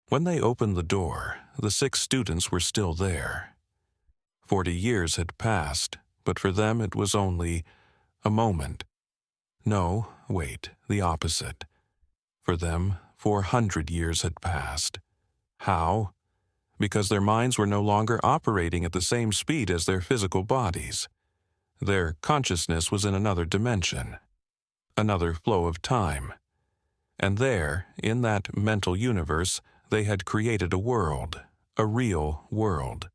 When they opened the door, the 6 students were still there. 40 years had passed, but for them it was only a moment. No, wait, the opposite. For them, 400 years had passed. How? Because their minds were no longer operating at the same speed as their physical bodies. Their consciousness was in another dimension, another flow of time. And there, in that mental universe, they had created a world, a real world.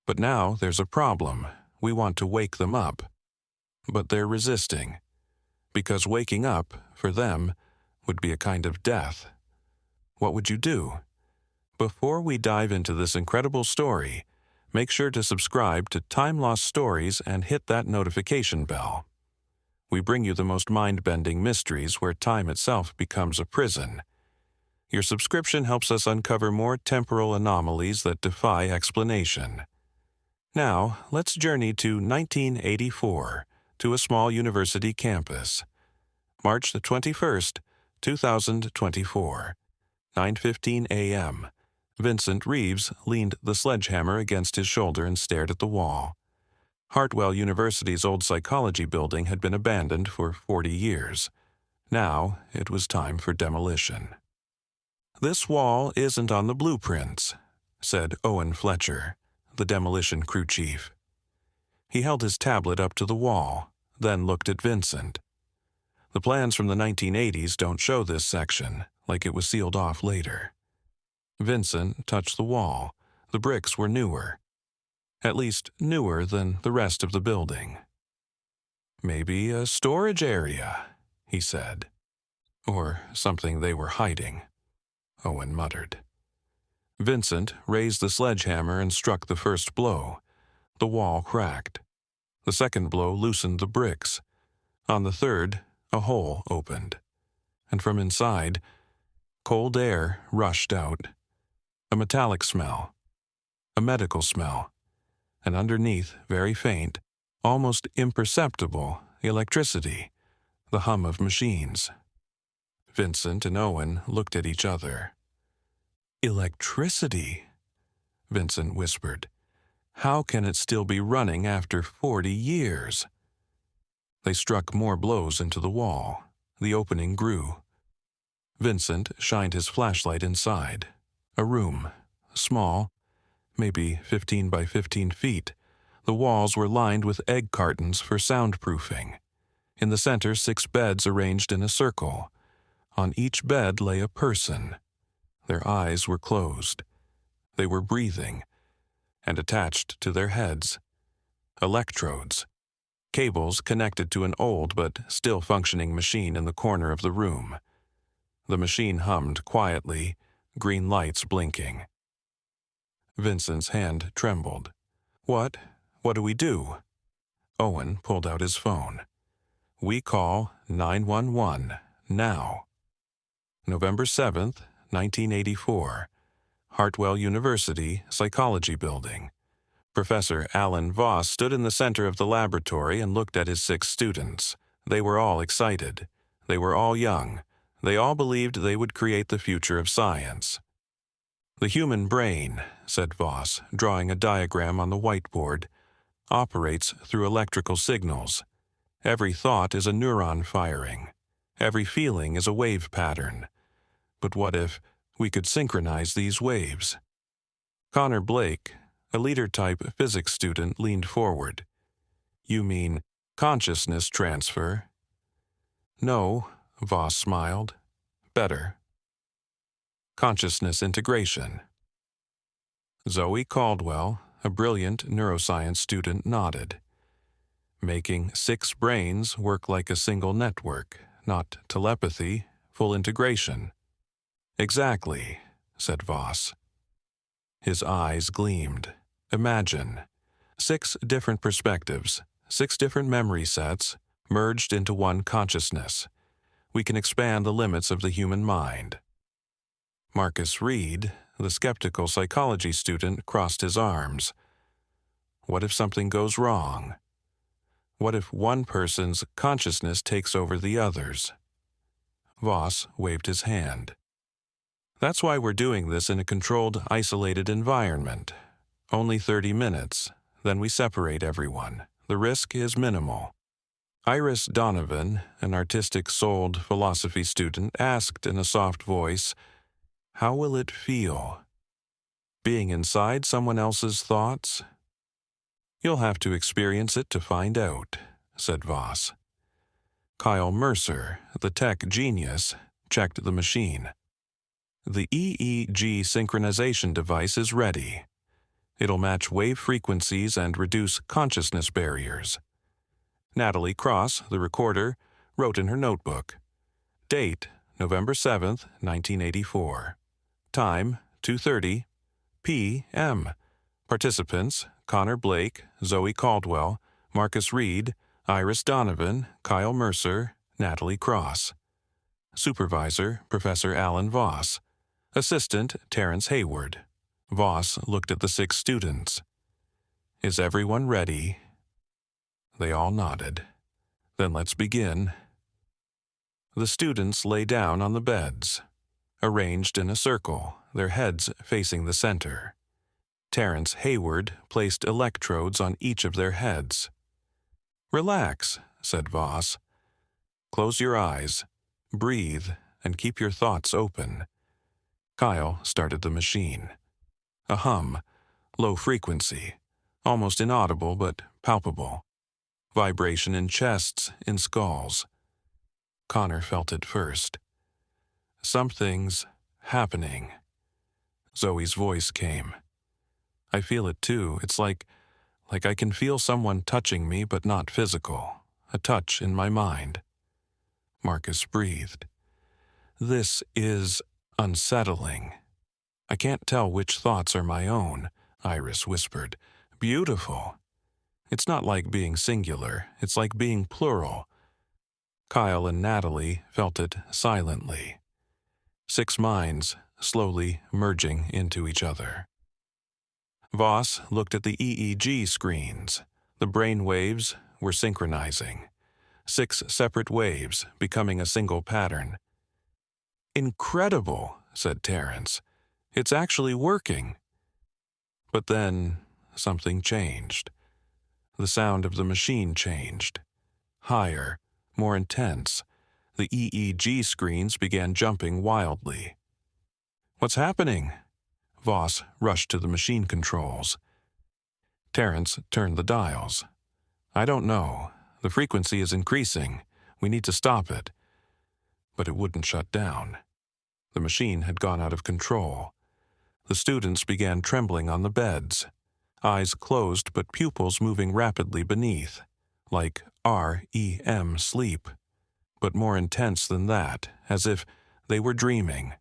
But now there's a problem. We want to wake them up. But they're resisting, because waking up, for them, would be a kind of death. What would you do? Before we dive into this incredible story, make sure to subscribe to Time Lost Stories and hit that notification bell. We bring you the most mind-bending mysteries where time itself becomes a prison. Your subscription helps us uncover more temporal anomalies that defy explanation. Now, let's journey to 1984, to a small university campus. March the 21st, 2024, 9:15 a.m. Vincent Reeves leaned the sledgehammer against his shoulder and stared at the wall. Hartwell University's old psychology building had been abandoned for 40 years. Now it was time for demolition. "This wall isn't on the blueprints," said Owen Fletcher, the demolition crew chief. He held his tablet up to the wall, then looked at Vincent. "The plans from the 1980s don't show this section, like it was sealed off later." Vincent touched the wall. The bricks were newer. At least newer than the rest of the building. "Maybe a storage area," he said. "Or something they were hiding," Owen muttered. Vincent raised the sledgehammer and struck the first blow. The wall cracked. The second blow loosened the bricks. On the third, a hole opened. And from inside, cold air rushed out. A metallic smell. A medical smell. And underneath, very faint, almost imperceptible, electricity, the hum of machines. Vincent and Owen looked at each other. "Electricity," Vincent whispered. "How can it still be running after 40 years? They struck more blows into the wall. The opening grew. Vincent shined his flashlight inside. A room, small, maybe 15 by 15 feet. The walls were lined with egg cartons for soundproofing. In the center, 6 beds arranged in a circle. On each bed lay a person. Their eyes were closed. They were breathing, and attached to their heads, electrodes, cables connected to an old but still functioning machine in the corner of the room. The machine hummed quietly, green lights blinking. Vincent's hand trembled. What do we do?" Owen pulled out his phone. "We call 911 now." November 7th, 1984. Hartwell University Psychology Building. Professor Alan Voss stood in the center of the laboratory and looked at his 6 students. They were all excited. They were all young. They all believed they would create the future of science. "The human brain," said Voss, drawing a diagram on the whiteboard, "operates through electrical signals. Every thought is a neuron firing. Every feeling is a wave pattern. But what if we could synchronize these waves?" Connor Blake, a leader-type physics student, leaned forward. "You mean consciousness transfer?" "No," Voss smiled. "Better. Consciousness integration." Zoe Caldwell, a brilliant neuroscience student, nodded. "Making 6 brains work like a single network, not telepathy, full integration." "Exactly," said Voss. His eyes gleamed. "Imagine 6 different perspectives, 6 different memory sets, merged into one consciousness. We can expand the limits of the human mind." Marcus Reed, the skeptical psychology student, crossed his arms. "What if something goes wrong? What if one person's consciousness takes over the others?" Voss waved his hand. That's why we're doing this in a controlled, isolated environment. Only 30 minutes, then we separate everyone. The risk is minimal. Iris Donovan, an artistic-souled philosophy student, asked in a soft voice, "How will it feel? Being inside someone else's thoughts?" "You'll have to experience it to find out," said Voss. Kyle Mercer, the tech genius, checked the machine. "The EEG synchronization device is ready. It'll match wave frequencies and reduce consciousness barriers." Natalie Cross, the recorder, wrote in her notebook. Date, November 7th, 1984. Time, 2:30 p.m. Participants, Connor Blake, Zoe Caldwell, Marcus Reed, Iris Donovan, Kyle Mercer, Natalie Cross. Supervisor, Professor Alan Voss. Assistant, Terrence Hayward. Voss looked at the 6 students. "Is everyone ready?" They all nodded. "Then let's begin." The students lay down on the beds, arranged in a circle, their heads facing the center. Terrence Hayward placed electrodes on each of their heads. "Relax," said Voss. "Close your eyes, breathe, and keep your thoughts open." Kyle started the machine. A hum, low frequency, almost inaudible but palpable. Vibration in chests, in skulls. Connor felt it first. "Something's happening." Zoe's voice came. "I feel it too. It's like I can feel someone touching me but not physical. A touch in my mind." Marcus breathed. "This is unsettling." "I can't tell which thoughts are my own," Iris whispered. "Beautiful. It's not like being singular, it's like being plural." Kyle and Natalie felt it silently. 6 minds slowly merging into each other. Voss looked at the EEG screens. The brain waves were synchronizing. 6 separate waves becoming a single pattern. "Incredible," said Terrence. "It's actually working." But then something changed. The sound of the machine changed. Higher, more intense. The EEG screens began jumping wildly. "What's happening?" Voss rushed to the machine controls. Terrence turned the dials. "I don't know. The frequency is increasing. We need to stop it." But it wouldn't shut down. The machine had gone out of control. The students began trembling on the beds, eyes closed but pupils moving rapidly beneath, like REM sleep, but more intense than that, as if they were dreaming,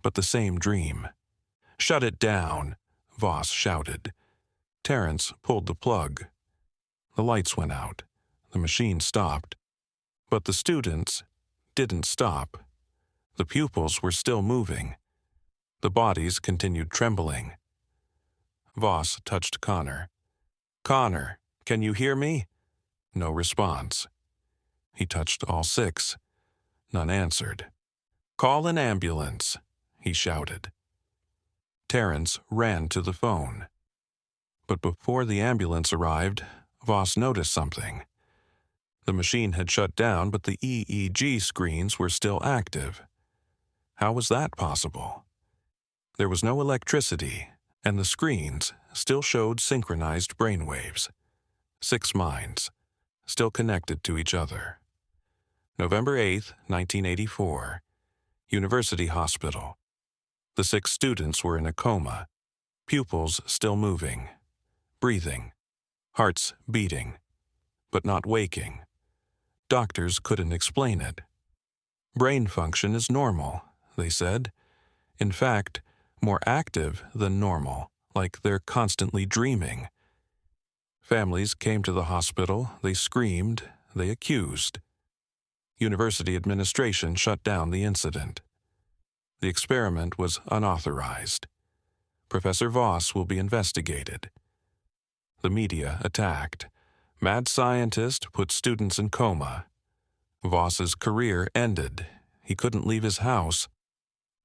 but the same dream. "Shut it down," Voss shouted. Terrence pulled the plug. The lights went out. The machine stopped. But the students didn't stop. The pupils were still moving. The bodies continued trembling. Voss touched Connor. "Connor, can you hear me?" No response. He touched all 6. None answered. "Call an ambulance," he shouted. Terrence ran to the phone. But before the ambulance arrived, Voss noticed something. The machine had shut down, but the EEG screens were still active. How was that possible? There was no electricity, and the screens still showed synchronized brainwaves. 6 minds, still connected to each other. November 8th, 1984. University Hospital. The 6 students were in a coma. Pupils still moving. Breathing. Hearts beating. But not waking. Doctors couldn't explain it. "Brain function is normal," they said. In fact, more active than normal, like they're constantly dreaming. Families came to the hospital, they screamed, they accused. University administration shut down the incident. The experiment was unauthorized. Professor Voss will be investigated. The media attacked. Mad scientist put students in coma. Voss's career ended. He couldn't leave his house.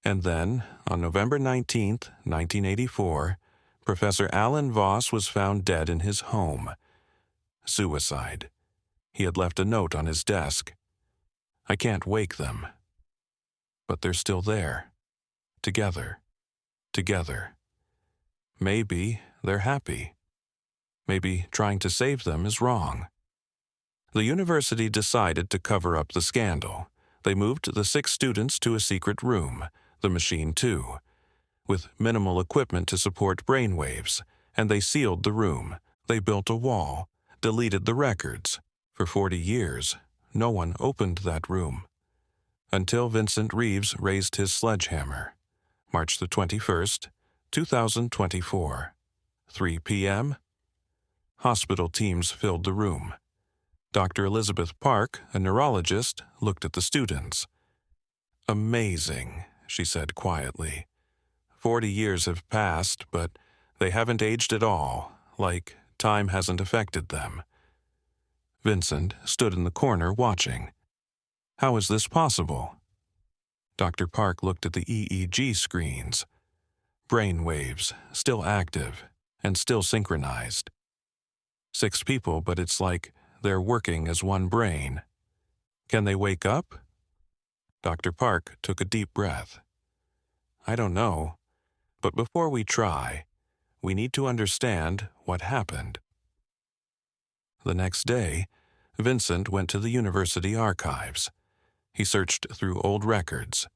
And then, on November 19th, 1984, Professor Alan Voss was found dead in his home. Suicide. He had left a note on his desk. I can't wake them. But they're still there. Together. Together. Maybe they're happy. Maybe trying to save them is wrong. The university decided to cover up the scandal. They moved the 6 students to a secret room, the machine 2, with minimal equipment to support brainwaves, and they sealed the room. They built a wall, deleted the records. For 40 years, no one opened that room. Until Vincent Reeves raised his sledgehammer. March the 21st, 2024. 3 p.m. Hospital teams filled the room. Dr. Elizabeth Park, a neurologist, looked at the students. Amazing, she said quietly. 40 years have passed, but they haven't aged at all, like time hasn't affected them. Vincent stood in the corner watching. How is this possible? Dr. Park looked at the EEG screens. Brain waves, still active, and still synchronized. 6 people, but it's like they're working as one brain. Can they wake up? Dr. Park took a deep breath. I don't know, but before we try, we need to understand what happened. The next day, Vincent went to the university archives. He searched through old records.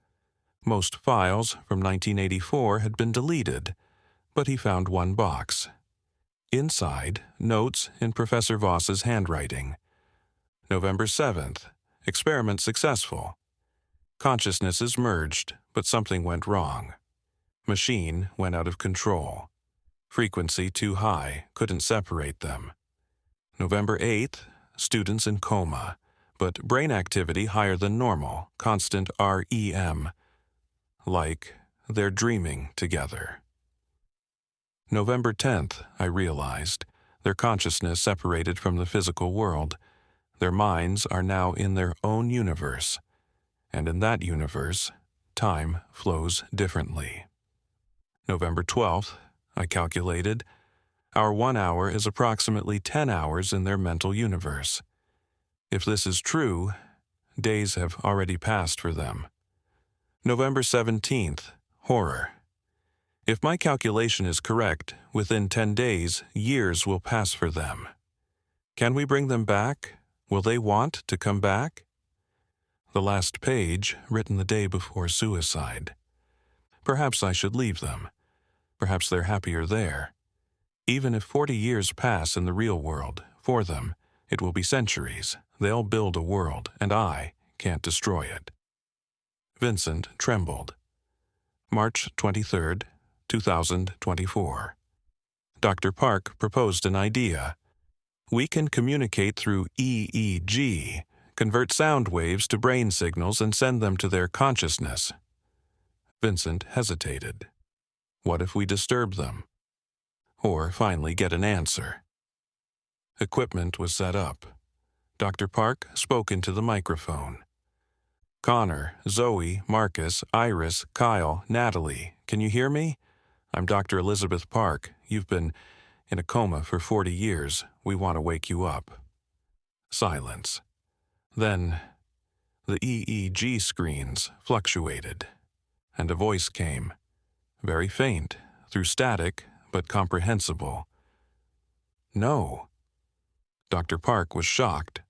Most files from 1984 had been deleted, but he found one box. Inside, notes in Professor Voss's handwriting. November 7th, experiment successful. Consciousnesses merged, but something went wrong. Machine went out of control. Frequency too high, couldn't separate them. November 8th, students in coma, but brain activity higher than normal, constant REM. Like they're dreaming together. November 10th, I realized, their consciousness separated from the physical world. Their minds are now in their own universe. And in that universe, time flows differently. November 12th, I calculated, our 1 hour is approximately 10 hours in their mental universe. If this is true, days have already passed for them. November 17th, horror. If my calculation is correct, within 10 days, years will pass for them. Can we bring them back? Will they want to come back? The last page, written the day before suicide. Perhaps I should leave them. Perhaps they're happier there. Even if 40 years pass in the real world, for them, it will be centuries. They'll build a world, and I can't destroy it. Vincent trembled. March 23rd, 2024. Dr. Park proposed an idea. We can communicate through EEG, convert sound waves to brain signals and send them to their consciousness. Vincent hesitated. What if we disturb them? Or finally get an answer? Equipment was set up. Dr. Park spoke into the microphone. Connor, Zoe, Marcus, Iris, Kyle, Natalie, can you hear me? I'm Dr. Elizabeth Park. You've been in a coma for 40 years. We want to wake you up. Silence. Then, the EEG screens fluctuated, and a voice came, very faint, through static, but comprehensible. No. Dr. Park was shocked.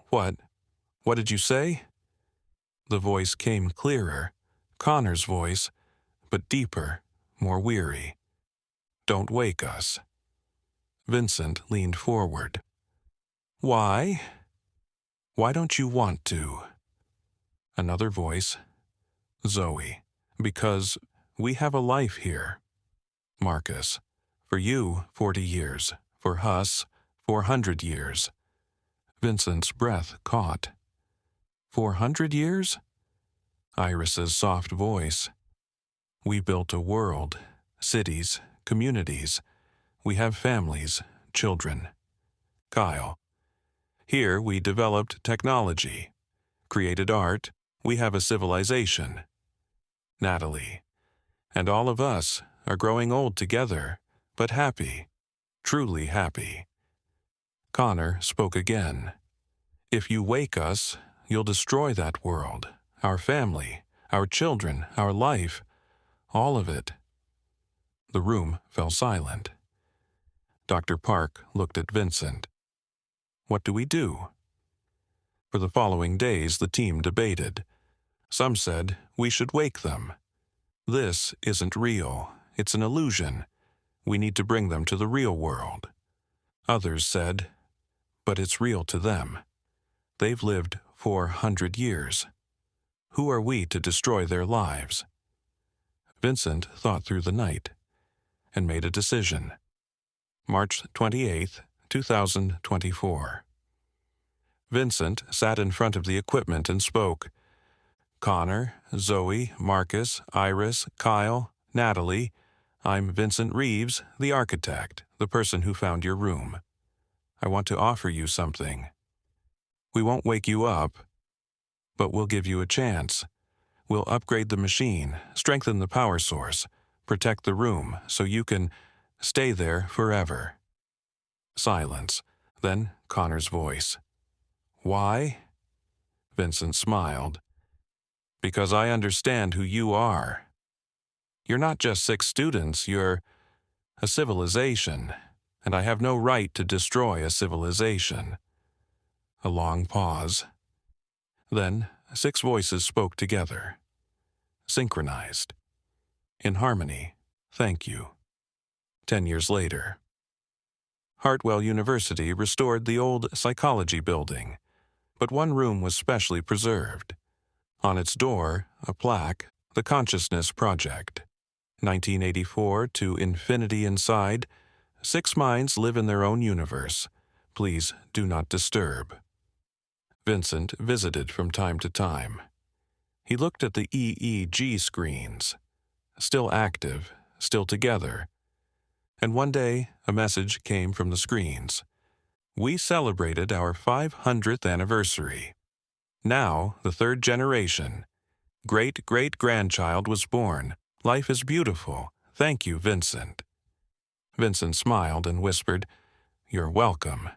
What did you say? The voice came clearer, Connor's voice, but deeper, more weary. Don't wake us. Vincent leaned forward. Why? Why don't you want to? Another voice. Zoe. Because we have a life here. Marcus. For you, 40 years. For us, 400 years. Vincent's breath caught. 400 years? Iris's soft voice. We built a world, cities, communities. We have families, children. Kyle. Here we developed technology, created art. We have a civilization. Natalie. And all of us are growing old together, but happy, truly happy. Connor spoke again. If you wake us, you'll destroy that world, our family, our children, our life, all of it. The room fell silent. Dr. Park looked at Vincent. What do we do? For the following days, the team debated. Some said we should wake them. This isn't real. It's an illusion. We need to bring them to the real world. Others said, but it's real to them. They've lived 400 years. Who are we to destroy their lives? Vincent thought through the night and made a decision. March 28, 2024. Vincent sat in front of the equipment and spoke. Connor, Zoe, Marcus, Iris, Kyle, Natalie, I'm Vincent Reeves, the architect, the person who found your room. I want to offer you something. We won't wake you up, but we'll give you a chance. We'll upgrade the machine, strengthen the power source, protect the room so you can stay there forever. Silence, then Connor's voice. Why? Vincent smiled. Because I understand who you are. You're not just 6 students, you're a civilization, and I have no right to destroy a civilization. A long pause. Then 6 voices spoke together. Synchronized. In harmony. Thank you. 10 years later. Hartwell University restored the old psychology building, but one room was specially preserved. On its door, a plaque, The Consciousness Project. 1984 to infinity inside. 6 minds live in their own universe. Please do not disturb. Vincent visited from time to time. He looked at the EEG screens. Still active, still together. And one day, a message came from the screens. We celebrated our 500th anniversary. Now, the 3rd generation. Great-great-grandchild was born. Life is beautiful. Thank you, Vincent. Vincent smiled and whispered, You're welcome.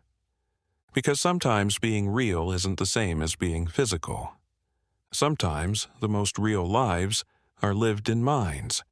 Because sometimes being real isn't the same as being physical. Sometimes the most real lives are lived in minds.